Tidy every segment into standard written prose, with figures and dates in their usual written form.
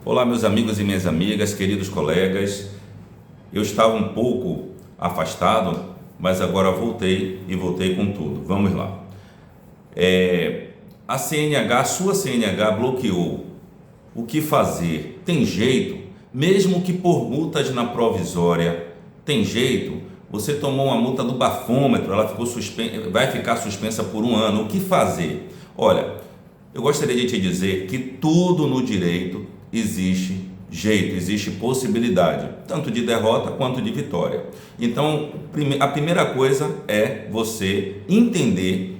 Olá, meus amigos e minhas amigas, queridos colegas. Eu estava um pouco afastado, mas agora voltei e voltei com tudo. Vamos lá. A sua CNH bloqueou. O que fazer? Tem jeito? Mesmo que por multas na provisória, tem jeito? Você tomou uma multa do bafômetro, ela ficou vai ficar suspensa por 1 ano. O que fazer? Olha, eu gostaria de te dizer que tudo no direito existe jeito, existe possibilidade, tanto de derrota quanto de vitória. Então, a primeira coisa é você entender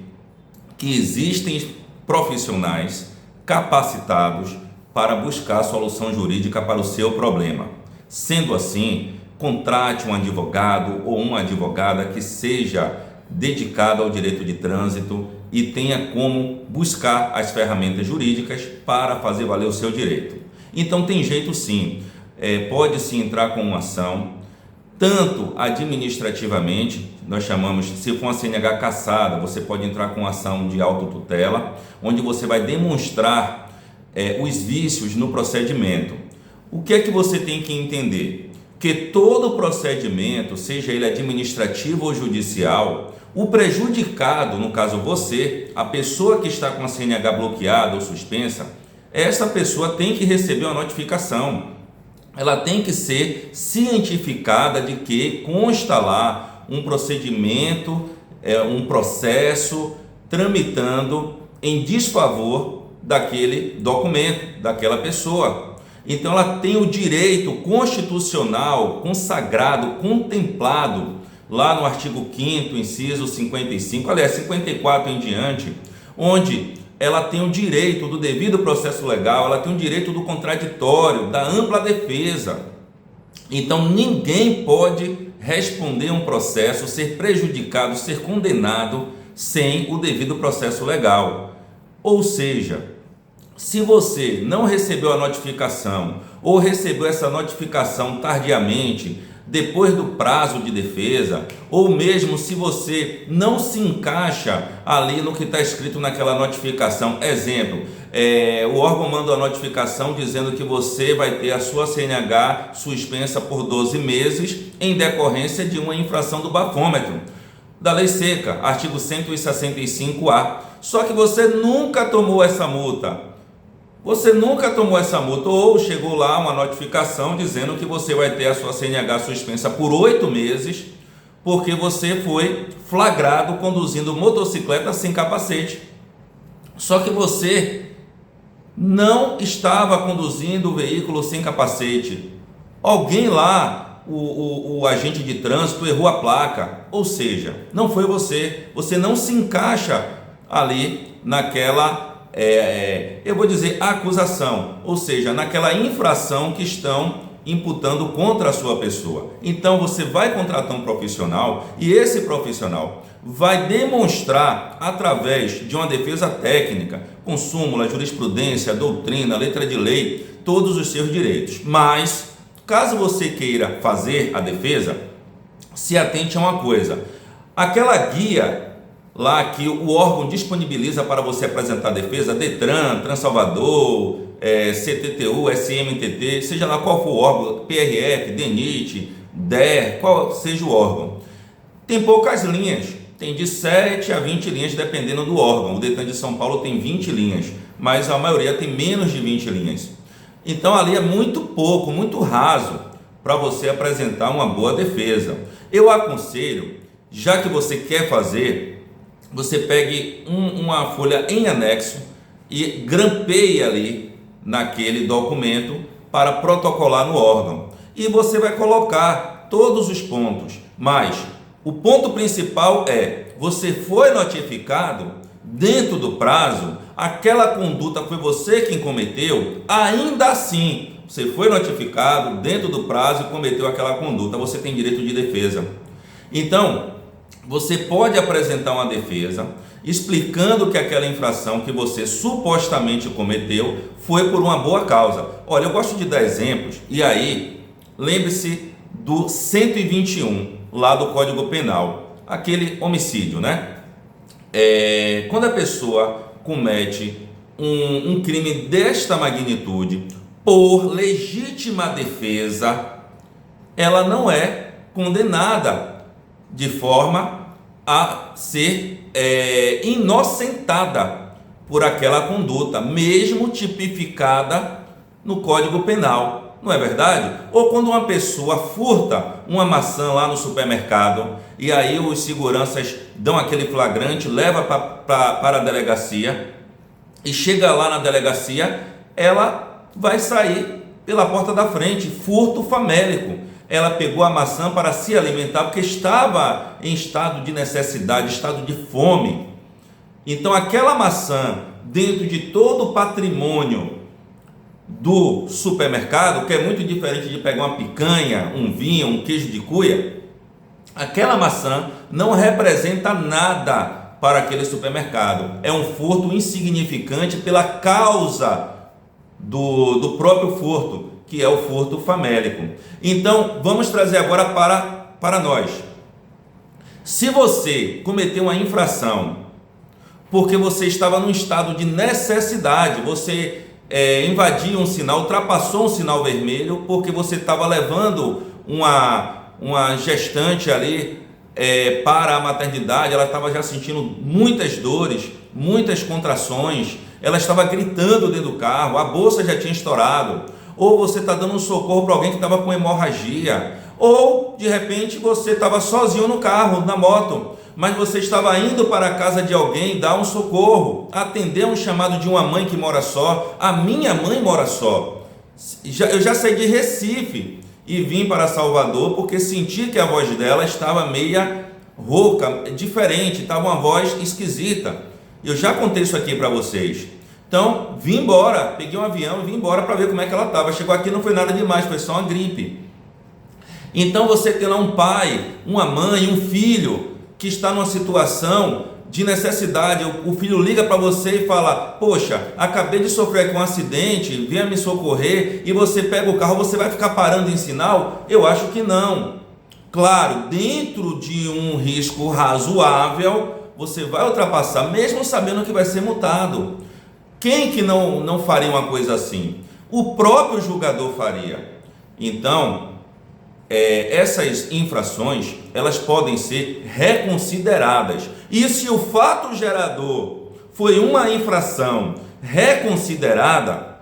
que existem profissionais capacitados para buscar solução jurídica para o seu problema. Sendo assim, contrate um advogado ou uma advogada que seja dedicado ao direito de trânsito e tenha como buscar as ferramentas jurídicas para fazer valer o seu direito. Então tem jeito sim, pode-se entrar com uma ação, tanto administrativamente, nós chamamos, se for uma CNH cassada, você pode entrar com ação de autotutela, onde você vai demonstrar os vícios no procedimento. O que é que você tem que entender? Que todo procedimento, seja ele administrativo ou judicial, o prejudicado, no caso você, a pessoa que está com a CNH bloqueada ou suspensa, essa pessoa tem que receber uma notificação. Ela tem que ser cientificada de que consta lá um procedimento, um processo tramitando em desfavor daquele documento, daquela pessoa. Então ela tem o direito constitucional consagrado, contemplado lá no artigo 5º, inciso 55, aliás, 54 em diante, onde ela tem o direito do devido processo legal, ela tem o direito do contraditório, da ampla defesa. Então ninguém pode responder um processo, ser prejudicado, ser condenado sem o devido processo legal. Ou seja, se você não recebeu a notificação ou recebeu essa notificação tardiamente, depois do prazo de defesa, ou mesmo se você não se encaixa ali no que está escrito naquela notificação, exemplo, o órgão manda a notificação dizendo que você vai ter a sua CNH suspensa por 12 meses em decorrência de uma infração do bafômetro, da lei seca, artigo 165A, só que você nunca tomou essa multa. Você nunca tomou essa multa ou chegou lá uma notificação dizendo que você vai ter a sua CNH suspensa por 8 meses porque você foi flagrado conduzindo motocicleta sem capacete. Só que você não estava conduzindo o veículo sem capacete. Alguém lá, o agente de trânsito, errou a placa. Ou seja, não foi você. Você não se encaixa ali naquela eu vou dizer acusação, ou seja, naquela infração que estão imputando contra a sua pessoa. Então você vai contratar um profissional e esse profissional vai demonstrar através de uma defesa técnica, com súmula, jurisprudência, doutrina, letra de lei, todos os seus direitos. Mas caso você queira fazer a defesa, se atente a uma coisa: aquela guia lá que o órgão disponibiliza para você apresentar a defesa, Detran, Transalvador, CTTU, SMTT, seja lá qual for o órgão, PRF, DENIT, DER, qual seja o órgão, tem poucas linhas, tem de 7 a 20 linhas dependendo do órgão. O Detran de São Paulo tem 20 linhas, mas a maioria tem menos de 20 linhas. Então ali é muito pouco, muito raso para você apresentar uma boa defesa. Eu aconselho, já que você quer fazer, você pegue uma folha em anexo e grampeie ali naquele documento para protocolar no órgão. E você vai colocar todos os pontos, mas o ponto principal você foi notificado dentro do prazo, aquela conduta foi você quem cometeu, ainda assim, você foi notificado dentro do prazo e cometeu aquela conduta, você tem direito de defesa. Então, você pode apresentar uma defesa explicando que aquela infração que você supostamente cometeu foi por uma boa causa. Olha, eu gosto de dar exemplos, e aí lembre-se do 121 lá do Código Penal, aquele homicídio, né? Quando a pessoa comete um crime desta magnitude, por legítima defesa, ela não é condenada de forma a ser inocentada por aquela conduta, mesmo tipificada no Código Penal, não é verdade? Ou quando uma pessoa furta uma maçã lá no supermercado e aí os seguranças dão aquele flagrante, leva para a delegacia e chega lá na delegacia, ela vai sair pela porta da frente, furto famélico. Ela pegou a maçã para se alimentar porque estava em estado de necessidade, estado de fome. Então aquela maçã, dentro de todo o patrimônio do supermercado, que é muito diferente de pegar uma picanha, um vinho, um queijo de cuia, aquela maçã não representa nada para aquele supermercado. É um furto insignificante pela causa do próprio furto, que é o furto famélico. Então, vamos trazer agora para nós. Se você cometeu uma infração porque você estava num estado de necessidade, você invadiu um sinal, ultrapassou um sinal vermelho, porque você estava levando uma gestante ali para a maternidade, ela estava já sentindo muitas dores, muitas contrações, ela estava gritando dentro do carro, a bolsa já tinha estourado, ou você está dando um socorro para alguém que estava com hemorragia, ou de repente você estava sozinho no carro, na moto, mas você estava indo para a casa de alguém dar um socorro, atender um chamado de uma mãe que mora só. A minha mãe mora só. Eu já saí de Recife e vim para Salvador porque senti que a voz dela estava meia rouca, diferente, estava uma voz esquisita. Eu já contei isso aqui para vocês. Então, vim embora, peguei um avião e vim embora para ver como é que ela estava. Chegou aqui, não foi nada demais, foi só uma gripe. Então você tem lá um pai, uma mãe, um filho que está numa situação de necessidade, o filho liga para você e fala: poxa, acabei de sofrer com um acidente, venha me socorrer, e você pega o carro, você vai ficar parando em sinal? Eu acho que não. Claro, dentro de um risco razoável, você vai ultrapassar, mesmo sabendo que vai ser multado. Quem que não faria uma coisa assim? O próprio julgador faria. Então, essas infrações, elas podem ser reconsideradas. E se o fato gerador foi uma infração reconsiderada,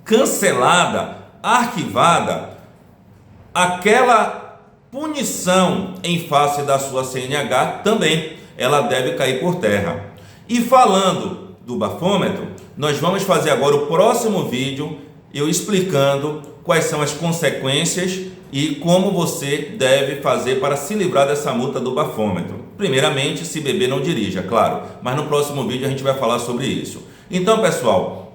cancelada, arquivada, aquela punição em face da sua CNH também, ela deve cair por terra. E falando do bafômetro, nós vamos fazer agora o próximo vídeo, eu explicando quais são as consequências e como você deve fazer para se livrar dessa multa do bafômetro. Primeiramente, se beber, não dirija, claro, mas no próximo vídeo a gente vai falar sobre isso. Então, pessoal,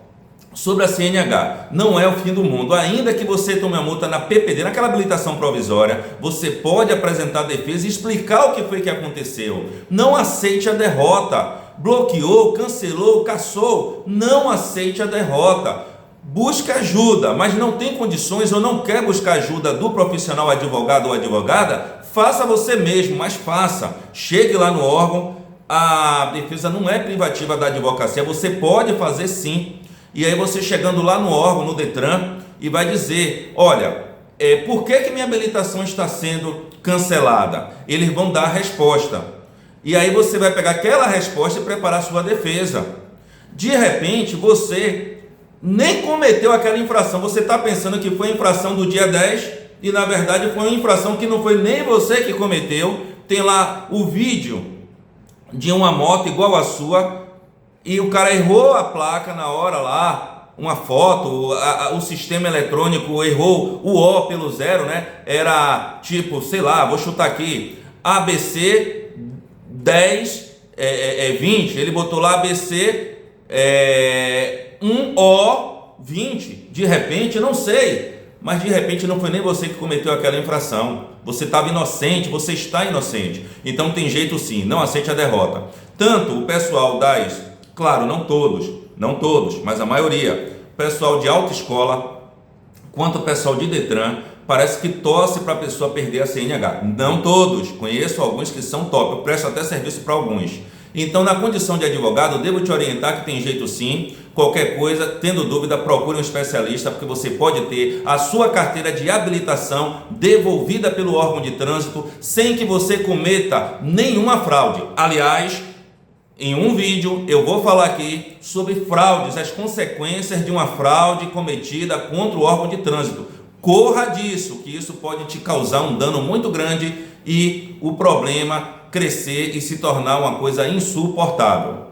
sobre a CNH, não é o fim do mundo. Ainda que você tome a multa na PPD, naquela habilitação provisória, você pode apresentar defesa e explicar o que foi que aconteceu. Não aceite a derrota. Bloqueou, cancelou, cassou, não aceite a derrota. Busque ajuda, mas não tem condições ou não quer buscar ajuda do profissional advogado ou advogada, faça você mesmo, mas faça. Chegue lá no órgão, a defesa não é privativa da advocacia, você pode fazer sim. E aí você chegando lá no órgão, no Detran, e vai dizer: olha, por que minha habilitação está sendo cancelada? Eles vão dar a resposta. E aí você vai pegar aquela resposta e preparar a sua defesa. De repente, você nem cometeu aquela infração, você está pensando que foi infração do dia 10 e na verdade foi uma infração que não foi nem você que cometeu. Tem lá o vídeo de uma moto igual a sua e o cara errou a placa na hora lá, uma foto, o sistema eletrônico errou o O pelo 0, né? Era tipo, sei lá, vou chutar aqui, ABC 10 20, ele botou lá ABC 1O20, de repente, não sei, mas de repente não foi nem você que cometeu aquela infração, você estava inocente, você está inocente, então tem jeito sim, não aceite a derrota. Tanto o pessoal claro, não todos, mas a maioria, pessoal de autoescola, quanto o pessoal de Detran, parece que torce para a pessoa perder a CNH, não todos, conheço alguns que são top, eu presto até serviço para alguns. Então, na condição de advogado, eu devo te orientar que tem jeito sim. Qualquer coisa, tendo dúvida, procure um especialista, porque você pode ter a sua carteira de habilitação devolvida pelo órgão de trânsito sem que você cometa nenhuma fraude. Aliás, em um vídeo eu vou falar aqui sobre fraudes, as consequências de uma fraude cometida contra o órgão de trânsito. Corra disso, que isso pode te causar um dano muito grande e o problema crescer e se tornar uma coisa insuportável.